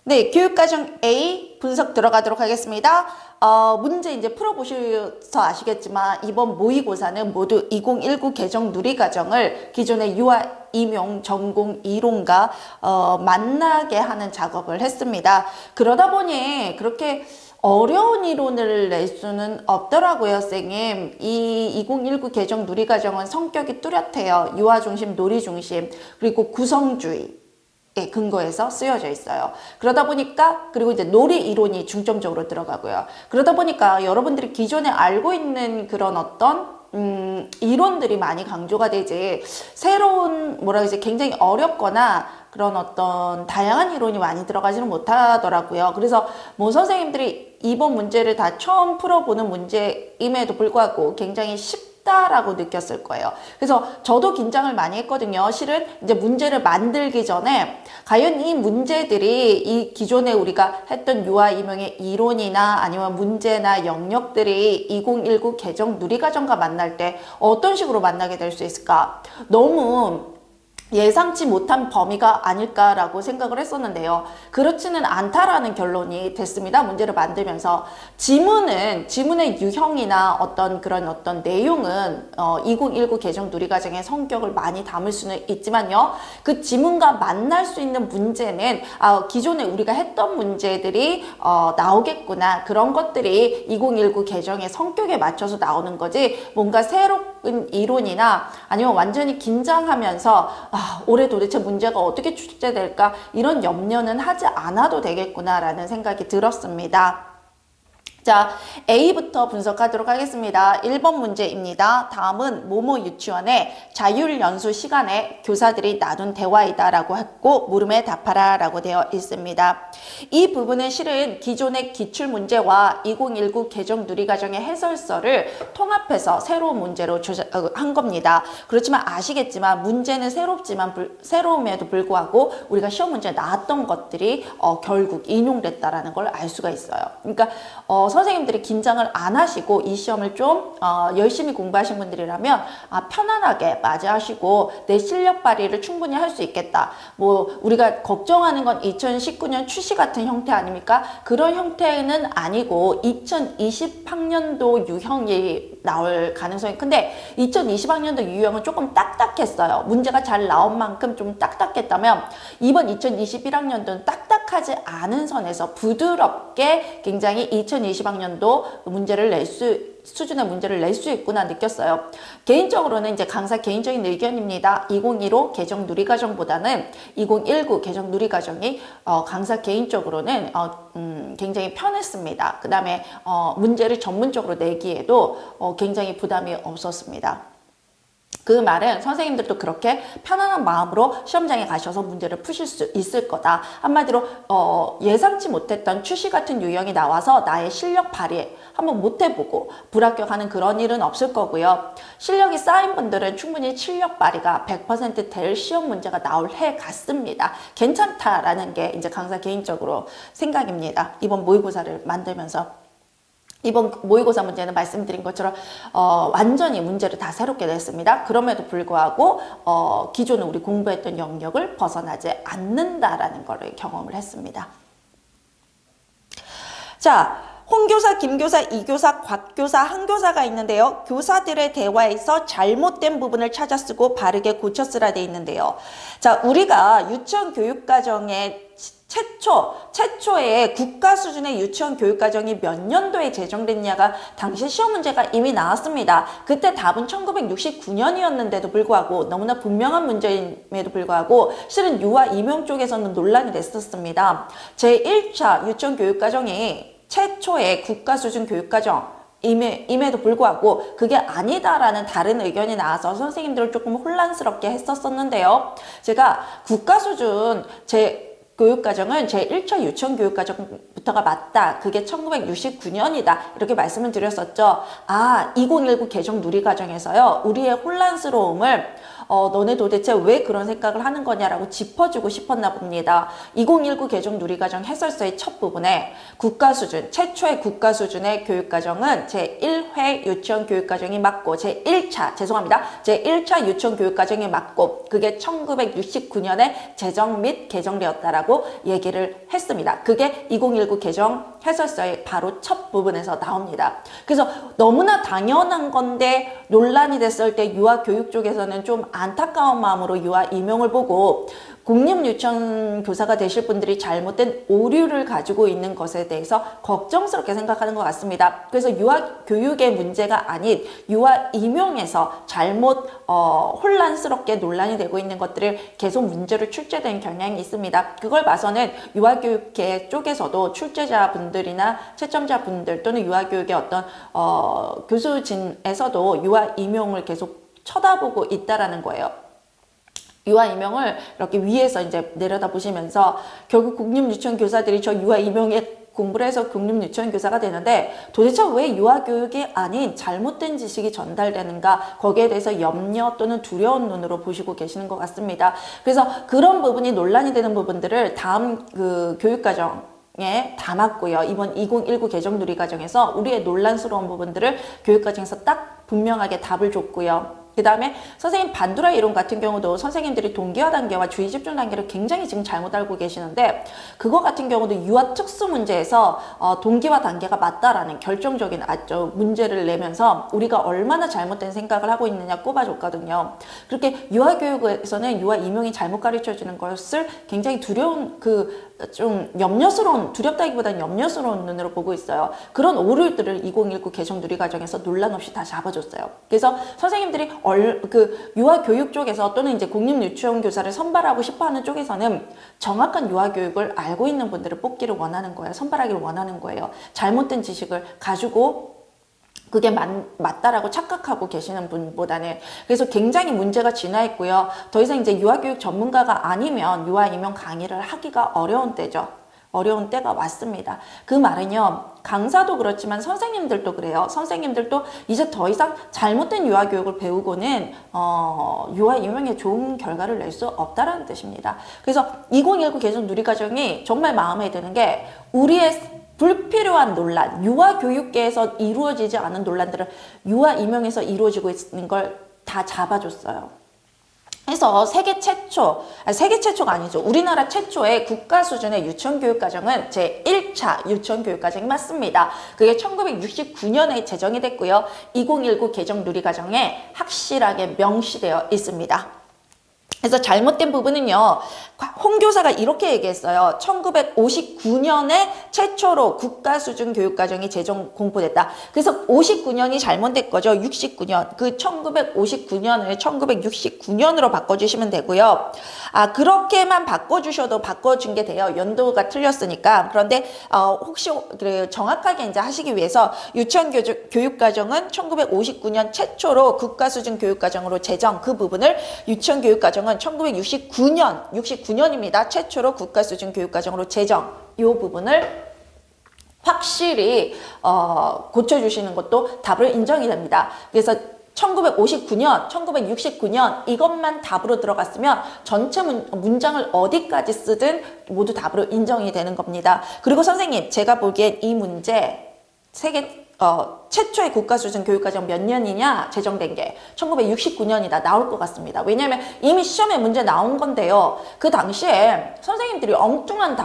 네, 교육과정 A 분석 들어가도록 하겠습니다. 문제 이제 풀어보셔서 아시겠지만 이번 모의고사는 모두 2019 개정 누리과정을 기존의 유아 임용 전공 이론과 만나게 하는 작업을 했습니다. 그러다 보니 그렇게 어려운 이론을 낼 수는 없더라고요, 쌤님. 이 2019 개정 누리과정은 성격이 뚜렷해요. 유아 중심, 놀이 중심, 그리고 구성주의. 예, 근거에서 쓰여져 있어요. 그러다 보니까 그리고 이제 놀이 이론이 중점적으로 들어가고요. 그러다 보니까 여러분들이 기존에 알고 있는 그런 어떤 이론들이 많이 강조가 되지 새로운 뭐라 그러지 굉장히 어렵거나 그런 어떤 다양한 이론이 많이 들어가지는 못하더라고요. 그래서 뭐 선생님들이 이번 문제를 다 처음 풀어보는 문제임에도 불구하고 굉장히 쉽다라고 느꼈을 거예요. 그래서 저도 긴장을 많이 했거든요. 실은 이제 문제를 만들기 전에 과연 이 문제들이 이 기존에 우리가 했던 유아 임용의 이론이나 아니면 문제나 영역들이 2019 개정 누리과정과 만날 때 어떤 식으로 만나게 될 수 있을까? 너무 예상치 못한 범위가 아닐까라고 생각을 했었는데요. 그렇지는 않다라는 결론이 됐습니다. 문제를 만들면서 지문의 유형이나 어떤 내용은 2019 개정 누리과정의 성격을 많이 담을 수는 있지만요. 그 지문과 만날 수 있는 문제는 기존에 우리가 했던 문제들이 나오겠구나. 그런 것들이 2019 개정의 성격에 맞춰서 나오는 거지 뭔가 새롭은 이론이나 아니면 완전히 긴장하면서 올해 도대체 문제가 어떻게 출제될까 이런 염려는 하지 않아도 되겠구나라는 생각이 들었습니다. 자, A부터 분석하도록 하겠습니다. 1번 문제입니다. 다음은 모모 유치원의 자율연수 시간에 교사들이 나눈 대화이다 라고 했고 물음에 답하라 라고 되어 있습니다. 이 부분은 실은 기존의 기출문제와 2019 개정 누리과정의 해설서를 통합해서 새로운 문제로 한 겁니다. 그렇지만 아시겠지만 문제는 새로움에도 불구하고 우리가 시험 문제에 나왔던 것들이 결국 인용됐다라는 걸 알 수가 있어요. 그러니까 선생님들이 긴장을 안 하시고 이 시험을 좀 열심히 공부하신 분들이라면 편안하게 맞이하시고 내 실력 발휘를 충분히 할 수 있겠다. 뭐 우리가 걱정하는 건 2019년 출시 같은 형태 아닙니까? 그런 형태는 아니고 2020학년도 유형이 나올 가능성이 큰데 2020학년도 유형은 조금 딱딱했어요. 문제가 잘 나온 만큼 좀 딱딱했다면 이번 2021학년도는 딱딱하지 않은 선에서 부드럽게 굉장히 2020학년도 수준의 문제를 낼 수 있구나 느꼈어요. 개인적으로는 이제 강사 개인적인 의견입니다. 2015 개정 누리과정보다는 2019 개정 누리과정이 강사 개인적으로는 굉장히 편했습니다. 그 다음에 문제를 전문적으로 내기에도 굉장히 부담이 없었습니다. 그 말은 선생님들도 그렇게 편안한 마음으로 시험장에 가셔서 문제를 푸실 수 있을 거다. 한마디로 예상치 못했던 출시 같은 유형이 나와서 나의 실력 발휘 한번 못 해보고 불합격하는 그런 일은 없을 거고요. 실력이 쌓인 분들은 충분히 실력 발휘가 100%될 시험 문제가 나올 해 같습니다. 괜찮다라는 게 이제 강사 개인적으로 생각입니다. 이번 모의고사를 만들면서. 이번 모의고사 문제는 말씀드린 것처럼 완전히 문제를 다 새롭게 냈습니다. 그럼에도 불구하고 기존에 우리 공부했던 영역을 벗어나지 않는다라는 것을 경험을 했습니다. 자, 홍교사, 김교사, 이교사, 곽교사, 한교사가 있는데요. 교사들의 대화에서 잘못된 부분을 찾아 쓰고 바르게 고쳐 쓰라 돼 있는데요. 자, 우리가 유치원 교육과정에 최초의 국가 수준의 유치원 교육과정이 몇 년도에 제정됐냐가 당시 시험 문제가 이미 나왔습니다. 그때 답은 1969년이었는데도 불구하고 너무나 분명한 문제임에도 불구하고 실은 유아 임용 쪽에서는 논란이 됐었습니다. 제1차 유치원 교육과정이 최초의 국가 수준 교육과정 임에도 불구하고 그게 아니다라는 다른 의견이 나와서 선생님들을 조금 혼란스럽게 했었는데요. 제가 국가 수준 교육과정은 제1차 유치원 교육과정부터가 맞다. 그게 1969년이다. 이렇게 말씀을 드렸었죠. 2019 개정 누리과정에서요. 우리의 혼란스러움을 너네 도대체 왜 그런 생각을 하는 거냐라고 짚어주고 싶었나 봅니다. 2019 개정 누리과정 해설서의 첫 부분에 국가 수준, 최초의 국가 수준의 교육과정은 제1회 유치원 교육과정이 맞고 제1차 유치원 교육과정이 맞고 그게 1969년에 제정 및 개정되었다라고 얘기를 했습니다. 그게 2019 개정 해설서의 바로 첫 부분에서 나옵니다. 그래서 너무나 당연한 건데 논란이 됐을 때 유아교육 쪽에서는 좀 안타까운 마음으로 유아 임용을 보고 공립유치원 교사가 되실 분들이 잘못된 오류를 가지고 있는 것에 대해서 걱정스럽게 생각하는 것 같습니다. 그래서 유아교육의 문제가 아닌 유아 임용에서 잘못 혼란스럽게 논란이 되고 있는 것들을 계속 문제로 출제된 경향이 있습니다. 그걸 봐서는 유아교육계 쪽에서도 출제자분들이나 채점자분들 또는 유아교육의 어떤 교수진에서도 유아 임용을 계속 쳐다보고 있다라는 거예요. 유아 임용을 이렇게 위에서 이제 내려다 보시면서 결국 국립유치원 교사들이 저 유아 임용에 공부를 해서 국립유치원 교사가 되는데 도대체 왜 유아교육이 아닌 잘못된 지식이 전달되는가 거기에 대해서 염려 또는 두려운 눈으로 보시고 계시는 것 같습니다. 그래서 그런 부분이 논란이 되는 부분들을 다음 그 교육과정에 담았고요. 이번 2019 개정 누리과정에서 우리의 논란스러운 부분들을 교육과정에서 딱 분명하게 답을 줬고요. 그 다음에 선생님 반두라 이론 같은 경우도 선생님들이 동기화 단계와 주의 집중 단계를 굉장히 지금 잘못 알고 계시는데 그거 같은 경우도 유아 특수 문제에서 동기화 단계가 맞다라는 결정적인 문제를 내면서 우리가 얼마나 잘못된 생각을 하고 있느냐 꼽아줬거든요. 그렇게 유아 교육에서는 유아 임용이 잘못 가르쳐주는 것을 굉장히 두려운 좀 염려스러운, 두렵다기보다는 염려스러운 눈으로 보고 있어요. 그런 오류들을 2019 개정 누리과정에서 논란 없이 다 잡아줬어요. 그래서 선생님들이 유아교육 쪽에서 또는 이제 공립유치원 교사를 선발하고 싶어하는 쪽에서는 정확한 유아교육을 알고 있는 분들을 뽑기를 원하는 거예요. 선발하기를 원하는 거예요. 잘못된 지식을 가지고 그게 맞다라고 착각하고 계시는 분보다는. 그래서 굉장히 문제가 진화했고요. 더 이상 이제 유아교육 전문가가 아니면 유아 임용 강의를 하기가 어려운 때죠. 어려운 때가 왔습니다. 그 말은요, 강사도 그렇지만 선생님들도 그래요. 선생님들도 이제 더 이상 잘못된 유아교육을 배우고는 유아 임용에 좋은 결과를 낼 수 없다라는 뜻입니다. 그래서 2019 개정 누리과정이 정말 마음에 드는 게 우리의 불필요한 논란, 유아교육계에서 이루어지지 않은 논란들을 유아 임용에서 이루어지고 있는 걸 다 잡아줬어요. 그래서 세계 최초가 아니죠. 우리나라 최초의 국가 수준의 유치원 교육과정은 제1차 유치원 교육과정이 맞습니다. 그게 1969년에 제정이 됐고요. 2019 개정 누리과정에 확실하게 명시되어 있습니다. 그래서 잘못된 부분은요, 홍 교사가 이렇게 얘기했어요. 1959년에 최초로 국가 수준 교육과정이 제정 공포됐다. 그래서 59년이 잘못된 거죠. 69년. 그 1959년을 1969년으로 바꿔주시면 되고요. 그렇게만 바꿔주셔도 바꿔준 게 돼요. 연도가 틀렸으니까. 그런데, 혹시 정확하게 이제 하시기 위해서 유치원 교육과정은 1959년 최초로 국가 수준 교육과정으로 제정, 그 부분을 유치원 교육과정은 1969년입니다. 최초로 국가 수준 교육과정으로 제정. 이 부분을 확실히 고쳐주시는 것도 답을 인정이 됩니다. 그래서 1959년, 1969년 이것만 답으로 들어갔으면 전체 문장을 어디까지 쓰든 모두 답으로 인정이 되는 겁니다. 그리고 선생님, 제가 보기엔 이 문제 최초의 국가 수준 교육과정 몇 년이냐 제정된 게 1969년이다 나올 것 같습니다. 왜냐하면 이미 시험에 문제 나온 건데요. 그 당시에 선생님들이 엉뚱한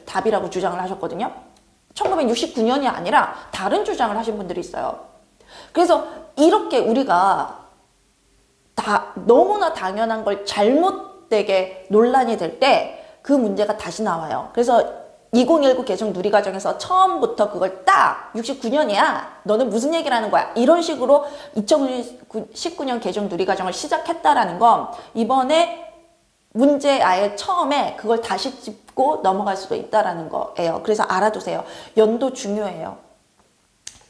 답이라고 주장을 하셨거든요. 1969년이 아니라 다른 주장을 하신 분들이 있어요. 그래서 이렇게 우리가 너무나 당연한 걸 잘못되게 논란이 될 때 그 문제가 다시 나와요. 그래서 2019 개정 누리과정에서 처음부터 그걸 딱 69년이야. 너는 무슨 얘기를 하는 거야? 이런 식으로 2019년 개정 누리과정을 시작했다라는 건 이번에 문제 아예 처음에 그걸 다시 짚고 넘어갈 수도 있다라는 거예요. 그래서 알아두세요. 연도 중요해요.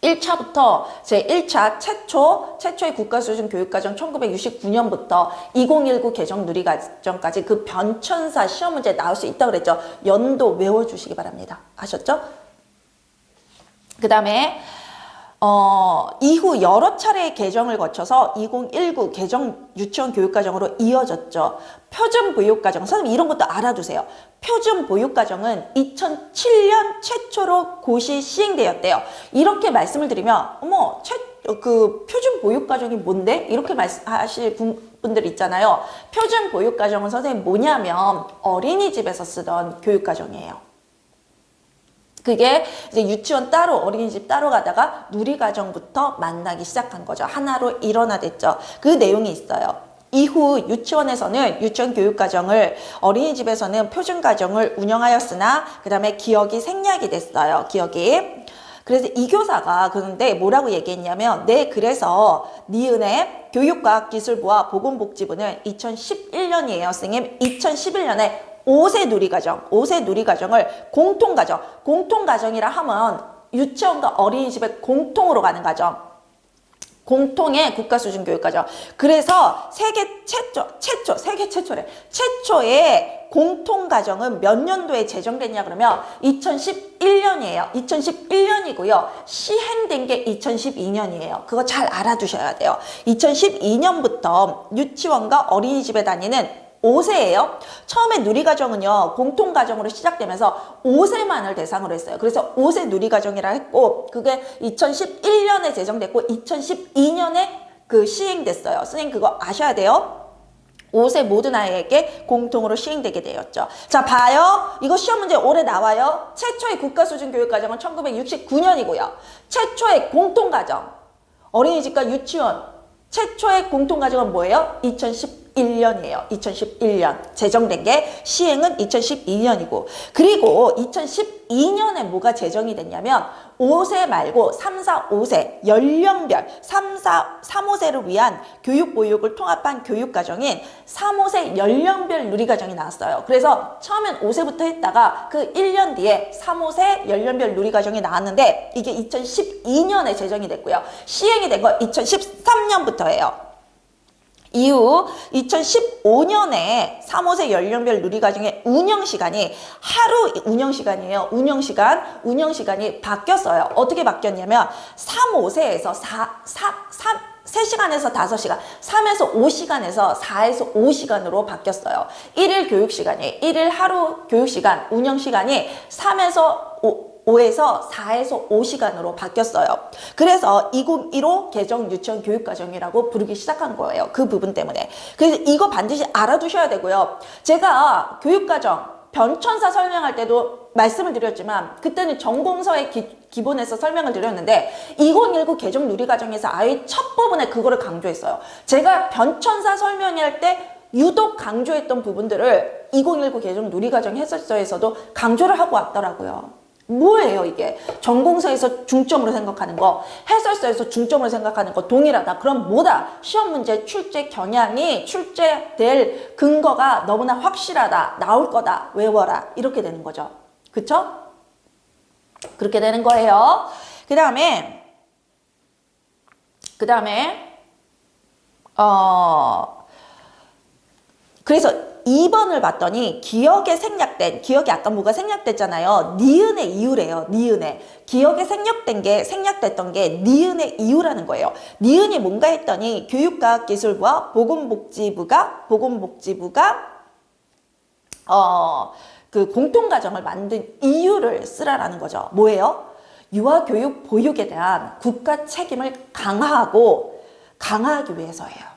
1차부터 제1차 최초의 국가수준 교육과정 1969년부터 2019 개정 누리과정까지 그 변천사 시험 문제 나올 수 있다고 그랬죠. 연도 외워주시기 바랍니다. 아셨죠? 그 다음에 이후 여러 차례의 개정을 거쳐서 2019 개정 유치원 교육과정으로 이어졌죠. 표준보육과정, 선생님 이런 것도 알아두세요. 표준보육과정은 2007년 최초로 고시 시행되었대요. 이렇게 말씀을 드리면 어머 그 표준보육과정이 뭔데? 이렇게 말씀하실 분들 있잖아요. 표준보육과정은 선생님 뭐냐면 어린이집에서 쓰던 교육과정이에요. 그게 이제 유치원 따로 어린이집 따로 가다가 누리과정부터 만나기 시작한 거죠. 하나로 일원화됐죠. 그 내용이 있어요. 이후 유치원에서는 유치원 교육과정을 어린이집에서는 표준과정을 운영하였으나 그 다음에 기억이 생략이 됐어요. 기억이. 그래서 이 교사가 그런데 뭐라고 얘기했냐면 그래서 니은의 교육과학기술부와 보건복지부는 2011년이에요. 선생님 2011년에 5세 누리과정을 공통과정이라 하면 유치원과 어린이집의 공통으로 가는 과정. 공통의 국가수준 교육과정. 그래서 세계 최초의 공통과정은 몇 년도에 제정됐냐 그러면 2011년이에요. 2011년이고요. 시행된 게 2012년이에요. 그거 잘 알아두셔야 돼요. 2012년부터 유치원과 어린이집에 다니는 5세예요. 처음에 누리과정은요. 공통과정으로 시작되면서 5세만을 대상으로 했어요. 그래서 5세 누리과정이라 했고 그게 2011년에 제정됐고 2012년에 시행됐어요. 선생님 그거 아셔야 돼요. 5세 모든 아이에게 공통으로 시행되게 되었죠. 자 봐요. 이거 시험 문제 올해 나와요. 최초의 국가수준 교육과정은 1969년이고요. 최초의 공통과정 어린이집과 유치원 최초의 공통과정은 뭐예요? 2011년이에요. 2011년 제정된 게 시행은 2012년이고 그리고 2012년에 뭐가 제정이 됐냐면 5세 말고 3, 4, 5세 연령별 3, 5세를 위한 교육보육을 통합한 교육과정인 3, 5세 연령별 누리과정이 나왔어요. 그래서 처음엔 5세부터 했다가 그 1년 뒤에 3, 5세 연령별 누리과정이 나왔는데 이게 2012년에 제정이 됐고요. 시행이 된 거 2013년부터예요. 이후 2015년에 3, 5세 연령별 누리과정의 운영시간이 하루 운영시간이에요. 운영시간이 바뀌었어요. 어떻게 바뀌었냐면 3, 5세에서 3시간에서 5시간, 3에서 5시간에서 4에서 5시간으로 바뀌었어요. 1일 하루 교육시간, 운영시간이 5에서 4에서 5시간으로 바뀌었어요. 그래서 2015 개정 유치원 교육과정이라고 부르기 시작한 거예요. 그 부분 때문에. 그래서 이거 반드시 알아두셔야 되고요. 제가 교육과정 변천사 설명할 때도 말씀을 드렸지만 그때는 전공서의 기본에서 설명을 드렸는데 2019 개정 누리과정에서 아예 첫 부분에 그거를 강조했어요. 제가 변천사 설명할 때 유독 강조했던 부분들을 2019 개정 누리과정 해설서에서도 강조를 하고 왔더라고요. 뭐예요 이게? 전공서에서 중점으로 생각하는 거, 해설서에서 중점으로 생각하는 거 동일하다. 그럼 뭐다? 시험 문제 출제 경향이 출제될 근거가 너무나 확실하다. 나올 거다. 외워라. 이렇게 되는 거죠. 그쵸? 그렇게 되는 거예요. 그 다음에 그래서 2번을 봤더니 기억이 아까 뭐가 생략됐잖아요. 니은의 이유래요. 니은의. 기억에 생략됐던 게 니은의 이유라는 거예요. 니은이 뭔가 했더니 교육과학기술부와 보건복지부가 그 공통과정을 만든 이유를 쓰라라는 거죠. 뭐예요? 유아교육 보육에 대한 국가 책임을 강화하기 위해서예요.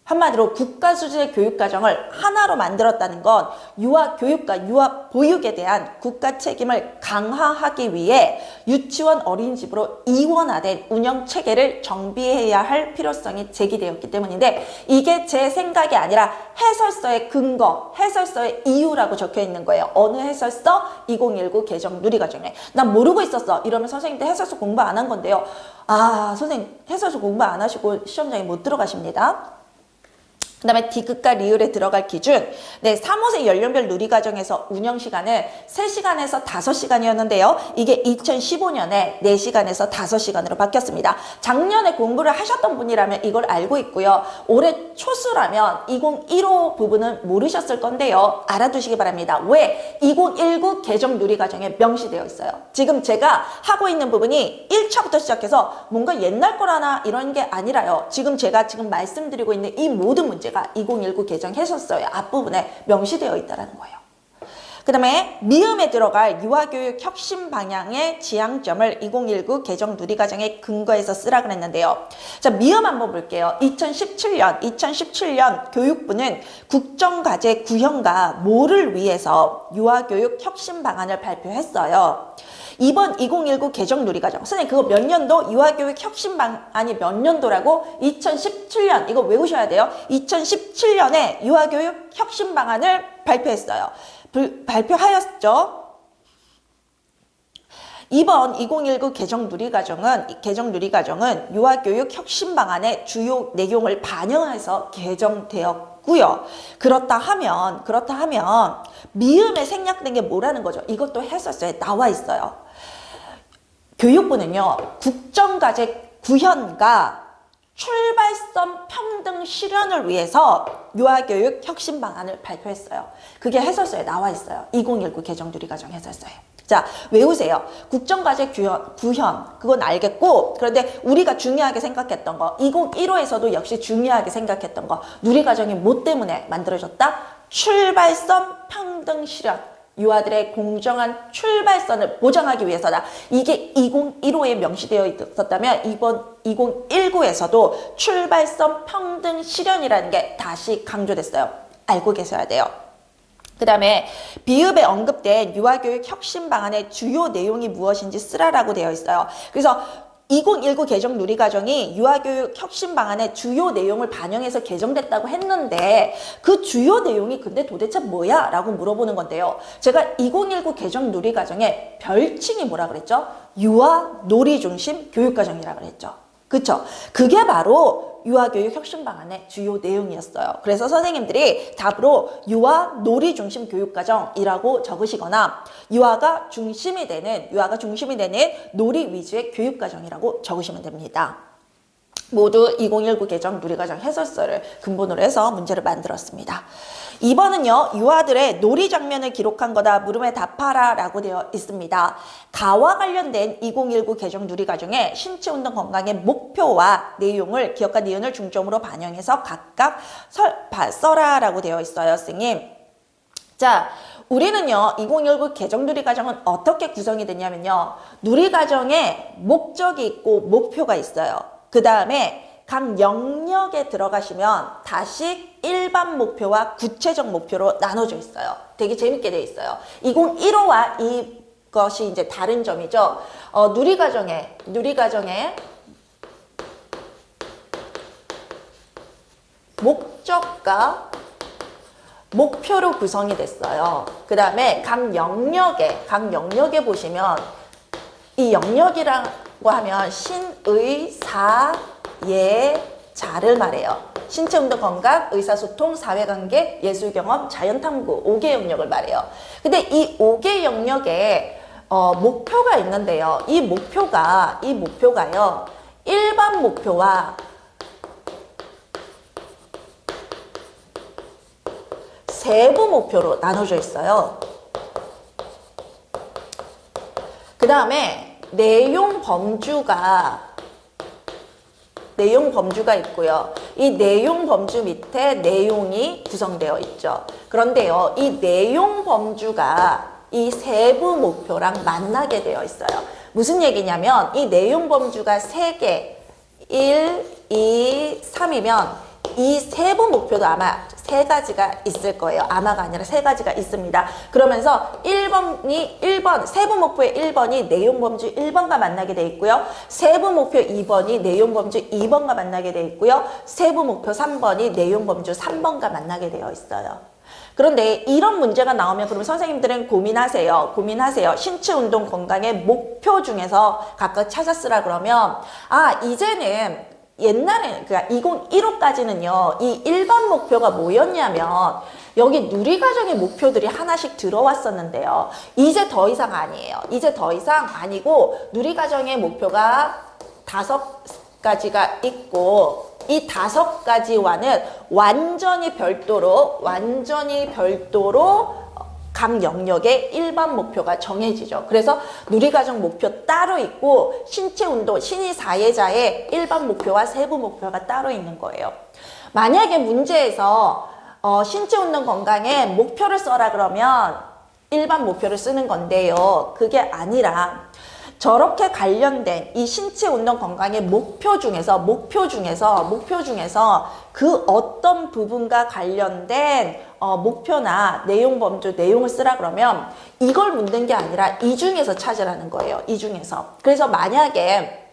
한마디로 국가 수준의 교육과정을 하나로 만들었다는 건 유아교육과 유아보육에 대한 국가 책임을 강화하기 위해 유치원 어린이집으로 이원화된 운영체계를 정비해야 할 필요성이 제기되었기 때문인데 이게 제 생각이 아니라 해설서의 근거, 해설서의 이유라고 적혀있는 거예요. 어느 해설서? 2019 개정 누리과정에. 난 모르고 있었어. 이러면 선생님들 해설서 공부 안 한 건데요. 아, 선생님 해설서 공부 안 하시고 시험장에 못 들어가십니다. 그다음에 디귿과 리을에 들어갈 기준. 네, 3호세 연령별 누리과정에서 운영 시간은 3시간에서 5시간이었는데요. 이게 2015년에 4시간에서 5시간으로 바뀌었습니다. 작년에 공부를 하셨던 분이라면 이걸 알고 있고요. 올해 초수라면 2015 부분은 모르셨을 건데요. 알아두시기 바랍니다. 왜? 2019 개정 누리과정에 명시되어 있어요. 지금 제가 하고 있는 부분이 1차부터 시작해서 뭔가 옛날 거라나 이런 게 아니라요. 제가 지금 말씀드리고 있는 이 모든 문제가 2019 개정했었어요. 앞부분에 명시되어 있다는 거예요. 그 다음에 미음에 들어갈 유아교육 혁신 방향의 지향점을 2019 개정 누리과정의 근거에서 쓰라 그랬는데요. 자, 미음 한번 볼게요. 2017년 교육부는 국정과제 구현과 뭐를 위해서 유아교육 혁신 방안을 발표했어요. 이번 2019 개정 누리과정. 선생님 그거 몇 년도? 유아교육 혁신 방안이 몇 년도라고? 2017년. 이거 외우셔야 돼요. 2017년에 유아교육 혁신 방안을 발표했어요. 발표하였죠. 이번 2019 개정 누리과정은 유아교육 혁신 방안의 주요 내용을 반영해서 개정되었고요. 그렇다 하면 미음에 생략된 게 뭐라는 거죠? 이것도 해설서에 나와 있어요. 교육부는요, 국정과제 구현과 출발점 평등 실현을 위해서 유아교육 혁신 방안을 발표했어요. 그게 해설서에 나와 있어요. 2019 개정 누리과정 해설서에. 자, 외우세요. 국정과제 구현, 그건 알겠고, 그런데 우리가 중요하게 생각했던 거, 2015에서도 역시 중요하게 생각했던 거, 누리과정이 뭐 때문에 만들어졌다? 출발점 평등 실현. 유아들의 공정한 출발선을 보장하기 위해서다. 이게 2015에 명시되어 있었다면 이번 2019에서도 출발선 평등 실현이라는 게 다시 강조됐어요. 알고 계셔야 돼요. 그 다음에 비읍에 언급된 유아교육 혁신 방안의 주요 내용이 무엇인지 쓰라라고 되어 있어요. 그래서 2019 개정 누리과정이 유아교육 혁신 방안의 주요 내용을 반영해서 개정됐다고 했는데 그 주요 내용이 근데 도대체 뭐야? 라고 물어보는 건데요. 제가 2019 개정 누리과정의 별칭이 뭐라 그랬죠? 유아 놀이 중심 교육과정이라고 그랬죠. 그쵸? 그게 바로 유아교육 혁신 방안의 주요 내용이었어요. 그래서 선생님들이 답으로 유아 놀이 중심 교육과정이라고 적으시거나 유아가 중심이 되는 놀이 위주의 교육과정이라고 적으시면 됩니다. 모두 2019 개정 누리과정 해설서를 근본으로 해서 문제를 만들었습니다. 2번은요. 유아들의 놀이 장면을 기록한 거다. 물음에 답하라 라고 되어 있습니다. 가와 관련된 2019 개정 누리과정의 신체운동 건강의 목표와 내용을 기억과 니은을 중점으로 반영해서 각각 써라 라고 되어 있어요. 선생님. 자, 우리는요. 2019 개정 누리과정은 어떻게 구성이 되냐면요. 누리과정에 목적이 있고 목표가 있어요. 그 다음에 각 영역에 들어가시면 다시 일반 목표와 구체적 목표로 나눠져 있어요. 되게 재밌게 돼 있어요. 2015와 이것이 이제 다른 점이죠. 누리과정에 목적과 목표로 구성이 됐어요. 그 다음에 각 영역에 보시면 이 영역이라고 하면 신의, 사, 예, 자를 말해요. 신체운동 건강, 의사소통, 사회관계, 예술경험, 자연탐구 5개 영역을 말해요. 근데 이 5개 영역에 목표가 있는데요. 이 목표가요. 일반 목표와 세부 목표로 나눠져 있어요. 그 다음에 내용 범주가 있고요. 이 내용 범주 밑에 내용이 구성되어 있죠. 그런데요, 이 내용 범주가 이 세부 목표랑 만나게 되어 있어요. 무슨 얘기냐면 이 내용 범주가 3개, 1, 2, 3이면 이 세부 목표도 아마 3가지가 있을 거예요. 아마가 아니라 3가지가 있습니다. 그러면서 1번, 세부 목표의 1번이 내용 범주 1번과 만나게 돼 있고요. 세부 목표 2번이 내용 범주 2번과 만나게 돼 있고요. 세부 목표 3번이 내용 범주 3번과 만나게 되어 있어요. 그런데 이런 문제가 나오면 그럼 선생님들은 고민하세요. 신체운동 건강의 목표 중에서 각각 찾아 쓰라 그러면 이제는 옛날에 그러니까 2015까지는요. 이 일반 목표가 뭐였냐면 여기 누리과정의 목표들이 하나씩 들어왔었는데요. 이제 더 이상 아니에요. 이제 더 이상 아니고 누리과정의 목표가 5가지가 있고 이 5가지와는 완전히 별도로 각 영역의 일반 목표가 정해지죠. 그래서 누리과정 목표 따로 있고 신체운동, 신의사회자의 일반 목표와 세부 목표가 따로 있는 거예요. 만약에 문제에서 신체운동 건강에 목표를 써라 그러면 일반 목표를 쓰는 건데요. 그게 아니라 저렇게 관련된 이 신체운동 건강의 목표 중에서 그 어떤 부분과 관련된 목표나 내용 범주 내용을 쓰라 그러면 이걸 묻는 게 아니라 이 중에서 찾으라는 거예요. 이 중에서. 그래서 만약에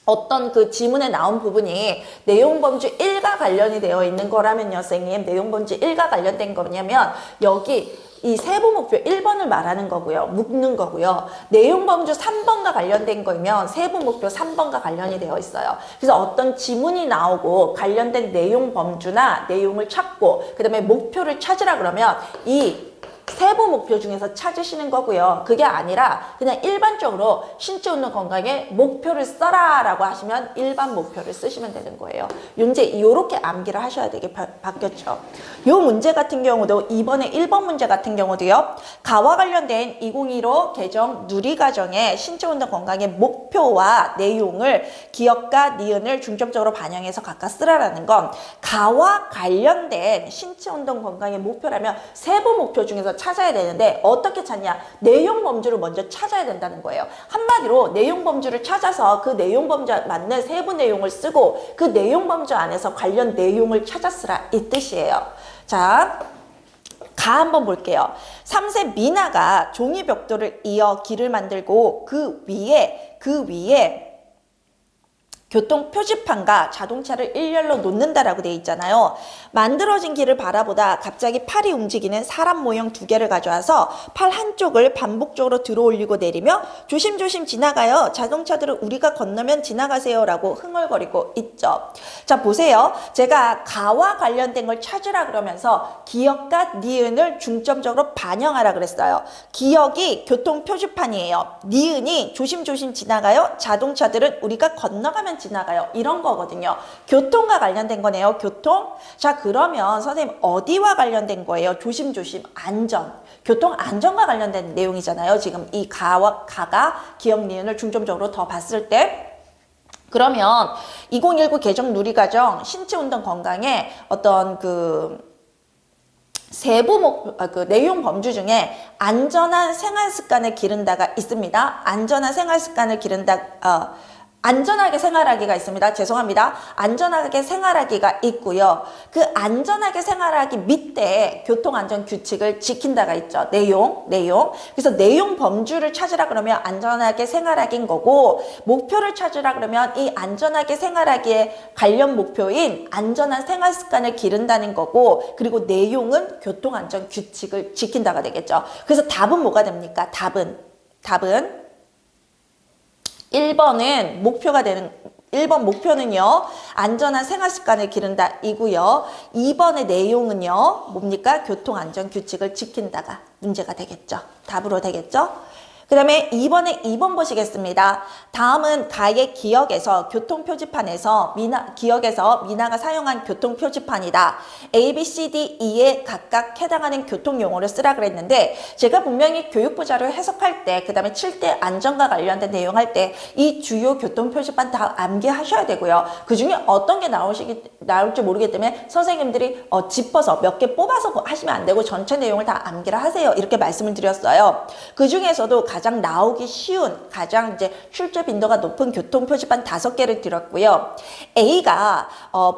어떤 그 지문에 나온 부분이 내용범주 1과 관련이 되어 있는 거라면요, 선생님. 내용범주 1과 관련된 거냐면 여기 이 세부 목표 1번을 말하는 거고요. 묻는 거고요. 내용범주 3번과 관련된 거면 세부 목표 3번과 관련이 되어 있어요. 그래서 어떤 지문이 나오고 관련된 내용범주나 내용을 찾고 그 다음에 목표를 찾으라 그러면 이 세부 목표 중에서 찾으시는 거고요. 그게 아니라 그냥 일반적으로 신체운동 건강에 목표를 써라 라고 하시면 일반 목표를 쓰시면 되는 거예요. 이제 이렇게 암기를 하셔야 되게 바뀌었죠. 이 문제 같은 경우도 이번에 1번 문제 같은 경우도요. 가와 관련된 2015 개정 누리과정의 신체운동 건강의 목표와 내용을 기억과 니은을 중점적으로 반영해서 각각 쓰라라는 건 가와 관련된 신체운동 건강의 목표라면 세부 목표 중에서 찾아야 되는데 어떻게 찾냐? 내용 범주를 먼저 찾아야 된다는 거예요. 한마디로 내용 범주를 찾아서 그 내용 범주에 맞는 세부 내용을 쓰고 그 내용 범주 안에서 관련 내용을 찾았으라 이 뜻이에요. 자, 가 한번 볼게요. 3세 미나가 종이 벽돌을 이어 길을 만들고 그 위에 교통 표지판과 자동차를 일렬로 놓는다라고 되어 있잖아요. 만들어진 길을 바라보다 갑자기 팔이 움직이는 사람 모형 2개를 가져와서 팔 한쪽을 반복적으로 들어 올리고 내리며 조심조심 지나가요. 자동차들은 우리가 건너면 지나가세요 라고 흥얼거리고 있죠. 자, 보세요. 제가 가와 관련된 걸 찾으라 그러면서 기억과 니은을 중점적으로 반영하라 그랬어요. 기억이 교통 표지판이에요. 니은이 조심조심 지나가요. 자동차들은 우리가 건너가면 지나가요. 이런 거거든요. 교통과 관련된 거네요. 교통. 자, 그러면 선생님 어디와 관련된 거예요? 조심조심 안전. 교통 안전과 관련된 내용이잖아요. 지금 이 가가 기억 니은을 중점적으로 더 봤을 때 그러면 2019 개정 누리과정 신체운동 건강에 어떤 세부 내용 범주 중에 안전한 생활 습관을 기른다가 있습니다. 안전한 생활 습관을 기른다, 안전하게 생활하기가 있습니다. 죄송합니다. 안전하게 생활하기가 있고요. 그 안전하게 생활하기 밑에 교통안전규칙을 지킨다가 있죠. 내용. 그래서 내용 범주를 찾으라 그러면 안전하게 생활하기인 거고 목표를 찾으라 그러면 이 안전하게 생활하기에 관련 목표인 안전한 생활 습관을 기른다는 거고 그리고 내용은 교통안전규칙을 지킨다가 되겠죠. 그래서 답은 뭐가 됩니까? 답은 1번은 목표가 되는 1번 목표는요. 안전한 생활습관을 기른다 이고요. 2번의 내용은요. 뭡니까? 교통안전규칙을 지킨다가 문제가 되겠죠. 답으로 되겠죠. 그 다음에 2번 보시겠습니다. 다음은 가의 기억에서 교통표지판에서 기억에서 미나가 사용한 교통표지판이다. A, B, C, D, E에 각각 해당하는 교통용어를 쓰라 그랬는데 제가 분명히 교육부 자료 해석할 때 그 다음에 7대 안전과 관련된 내용 할 때 이 주요 교통표지판 다 암기하셔야 되고요. 그 중에 어떤 게 나올지 모르기 때문에 선생님들이 짚어서 몇 개 뽑아서 하시면 안 되고 전체 내용을 다 암기를 하세요. 이렇게 말씀을 드렸어요. 그 중에서도 가장 나오기 쉬운, 가장 이제 출제 빈도가 높은 교통표지판 5개를 드렸고요. A가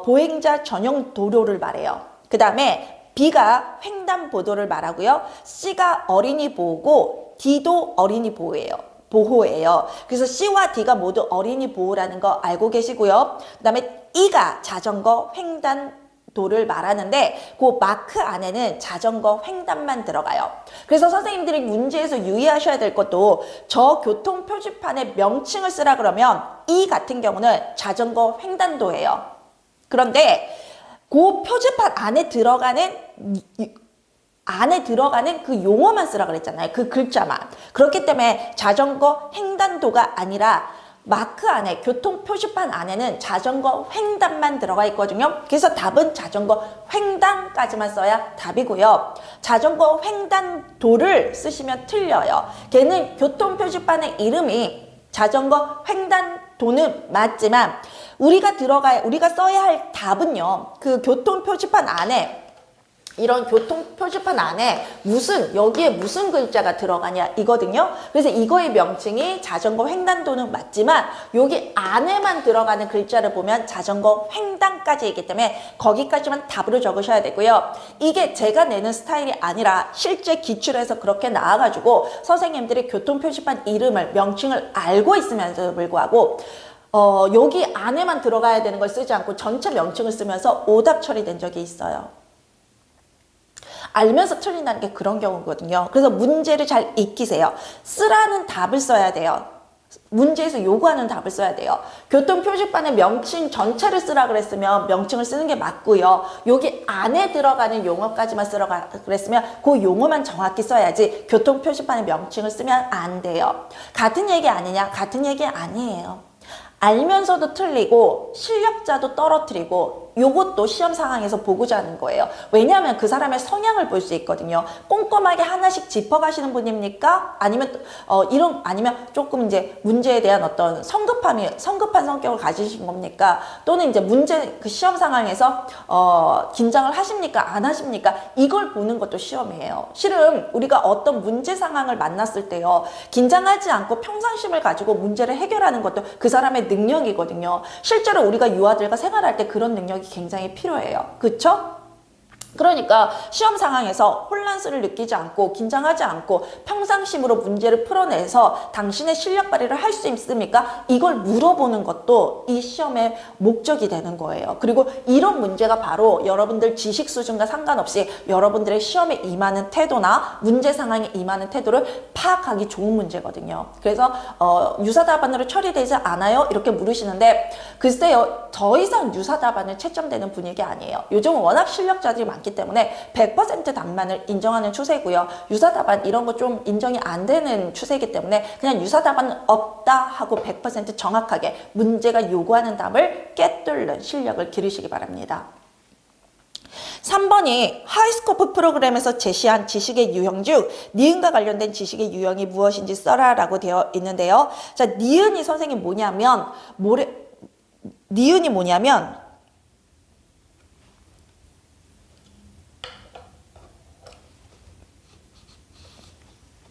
보행자 전용 도로를 말해요. 그 다음에 B가 횡단보도를 말하고요. C가 어린이 보호고 D도 어린이 보호예요. 그래서 C와 D가 모두 어린이 보호라는 거 알고 계시고요. 그 다음에 E가 자전거 횡단 도를 말하는데 그 마크 안에는 자전거 횡단만 들어가요. 그래서 선생님들이 문제에서 유의하셔야 될 것도 저 교통 표지판에 명칭을 쓰라 그러면 이 같은 경우는 자전거 횡단도예요. 그런데 그 표지판 안에 들어가는 그 용어만 쓰라 그랬잖아요. 그 글자만. 그렇기 때문에 자전거 횡단도가 아니라 마크 안에, 교통 표지판 안에는 자전거 횡단만 들어가 있거든요. 그래서 답은 자전거 횡단까지만 써야 답이고요. 자전거 횡단도를 쓰시면 틀려요. 걔는 교통 표지판의 이름이 자전거 횡단도는 맞지만 우리가 써야 할 답은요. 그 교통 표지판 안에 이런 교통 표지판 안에 여기에 무슨 글자가 들어가냐 이거든요. 그래서 이거의 명칭이 자전거 횡단도는 맞지만 여기 안에만 들어가는 글자를 보면 자전거 횡단까지이기 때문에 거기까지만 답으로 적으셔야 되고요. 이게 제가 내는 스타일이 아니라 실제 기출에서 그렇게 나와가지고 선생님들이 교통 표지판 이름을, 명칭을 알고 있으면서도 불구하고 여기 안에만 들어가야 되는 걸 쓰지 않고 전체 명칭을 쓰면서 오답 처리된 적이 있어요. 알면서 틀린다는 게 그런 경우거든요. 그래서 문제를 잘 익히세요. 쓰라는 답을 써야 돼요. 문제에서 요구하는 답을 써야 돼요. 교통 표지판의 명칭 전체를 쓰라 그랬으면 명칭을 쓰는 게 맞고요. 여기 안에 들어가는 용어까지만 쓰라 그랬으면 그 용어만 정확히 써야지 교통 표지판의 명칭을 쓰면 안 돼요. 같은 얘기 아니냐? 같은 얘기 아니에요. 알면서도 틀리고 실력자도 떨어뜨리고 요것도 시험 상황에서 보고자 하는 거예요. 왜냐하면 그 사람의 성향을 볼 수 있거든요. 꼼꼼하게 하나씩 짚어가시는 분입니까? 아니면 아니면 조금 이제 문제에 대한 어떤 성급한 성격을 가지신 겁니까? 또는 이제 그 시험 상황에서 긴장을 하십니까? 안 하십니까? 이걸 보는 것도 시험이에요. 실은 우리가 어떤 문제 상황을 만났을 때요. 긴장하지 않고 평상심을 가지고 문제를 해결하는 것도 그 사람의 능력이거든요. 실제로 우리가 유아들과 생활할 때 그런 능력이 굉장히 필요해요. 그쵸? 그러니까 시험 상황에서 혼란스를 느끼지 않고 긴장하지 않고 평상심으로 문제를 풀어내서 당신의 실력 발휘를 할 수 있습니까? 이걸 물어보는 것도 이 시험의 목적이 되는 거예요. 그리고 이런 문제가 바로 여러분들 지식 수준과 상관없이 여러분들의 시험에 임하는 태도나 문제 상황에 임하는 태도를 파악하기 좋은 문제거든요. 그래서 유사 답안으로 처리되지 않아요? 이렇게 물으시는데 글쎄요. 더 이상 유사 답안을 채점되는 분위기 아니에요. 요즘은 워낙 실력자들이 많기 때문에 100% 답만을 인정하는 추세고요. 유사 답안 이런 거 좀 인정이 안 되는 추세이기 때문에 그냥 유사 답안은 없다 하고 100% 정확하게 문제가 요구하는 답을 꿰뚫는 실력을 기르시기 바랍니다. 3번이 하이스코프 프로그램에서 제시한 지식의 유형 중 니은과 관련된 지식의 유형이 무엇인지 써라 라고 되어 있는데요. 자, 니은이 선생님 뭐냐면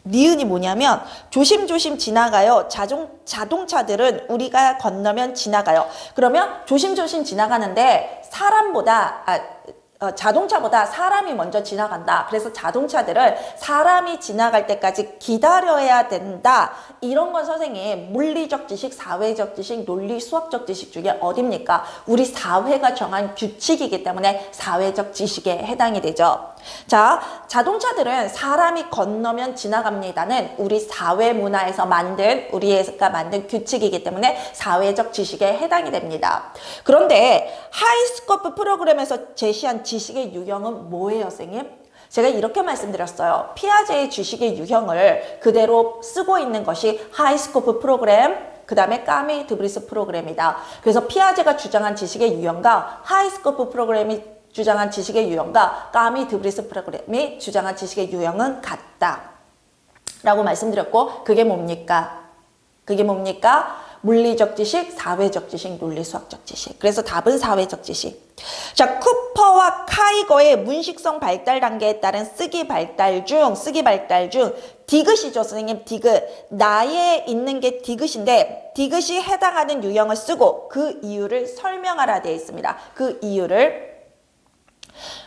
니은이 뭐냐면 조심조심 지나가요. 자동차들은 우리가 건너면 지나가요. 그러면 조심조심 지나가는데 자동차보다 사람이 먼저 지나간다. 그래서 자동차들을 사람이 지나갈 때까지 기다려야 된다. 이런 건 선생님 물리적 지식, 사회적 지식, 논리, 수학적 지식 중에 어딥니까? 우리 사회가 정한 규칙이기 때문에 사회적 지식에 해당이 되죠. 자, 자동차들은 사람이 건너면 지나갑니다는 우리 사회 문화에서 우리가 만든 규칙이기 때문에 사회적 지식에 해당이 됩니다. 그런데 하이스코프 프로그램에서 제시한 지식의 유형은 뭐예요, 선생님? 제가 이렇게 말씀드렸어요. 피아제의 지식의 유형을 그대로 쓰고 있는 것이 하이스코프 프로그램, 그 다음에 까미 드브리스 프로그램이다. 그래서 피아제가 주장한 지식의 유형과 하이스코프 프로그램이 주장한 지식의 유형과 까미 드브리스 프로그램이 주장한 지식의 유형은 같다 라고 말씀드렸고 그게 뭡니까? 물리적 지식, 사회적 지식, 논리 수학적 지식. 그래서 답은 사회적 지식. 자, 쿠퍼와 카이거의 문식성 발달 단계에 따른 쓰기 발달 중 디귿이죠, 선생님. 디귿. 나에 있는 게 디귿인데 디귿이 해당하는 유형을 쓰고 그 이유를 설명하라 되어 있습니다. 그 이유를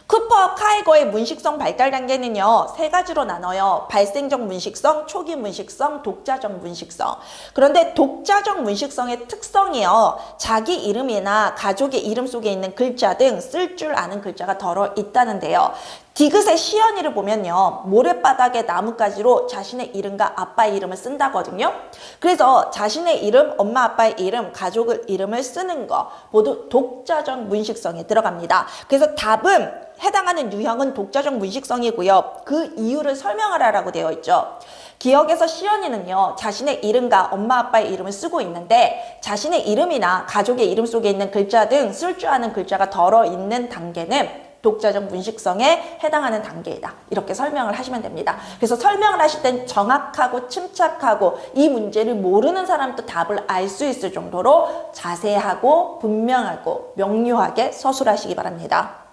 쿠퍼 카이거의 문식성 발달 단계는요, 세 가지로 나눠요. 발생적 문식성, 초기 문식성, 독자적 문식성. 그런데 독자적 문식성의 특성이요, 자기 이름이나 가족의 이름 속에 있는 글자 등 쓸 줄 아는 글자가 덜어 있다는데요. 디귿의 시연이를 보면요, 모래바닥에 나뭇가지로 자신의 이름과 아빠의 이름을 쓴다거든요. 그래서 자신의 이름, 엄마 아빠의 이름, 가족의 이름을 쓰는 거 모두 독자적 문식성에 들어갑니다. 그래서 답은 해당하는 유형은 독자적 문식성이고요. 그 이유를 설명하라라고 되어 있죠. 기억에서 시연이는요, 자신의 이름과 엄마 아빠의 이름을 쓰고 있는데 자신의 이름이나 가족의 이름 속에 있는 글자 등 쓸 줄 아는 글자가 덜어 있는 단계는 독자적 문식성에 해당하는 단계이다. 이렇게 설명을 하시면 됩니다. 그래서 설명을 하실 땐 정확하고 침착하고 이 문제를 모르는 사람도 답을 알 수 있을 정도로 자세하고 분명하고 명료하게 서술하시기 바랍니다.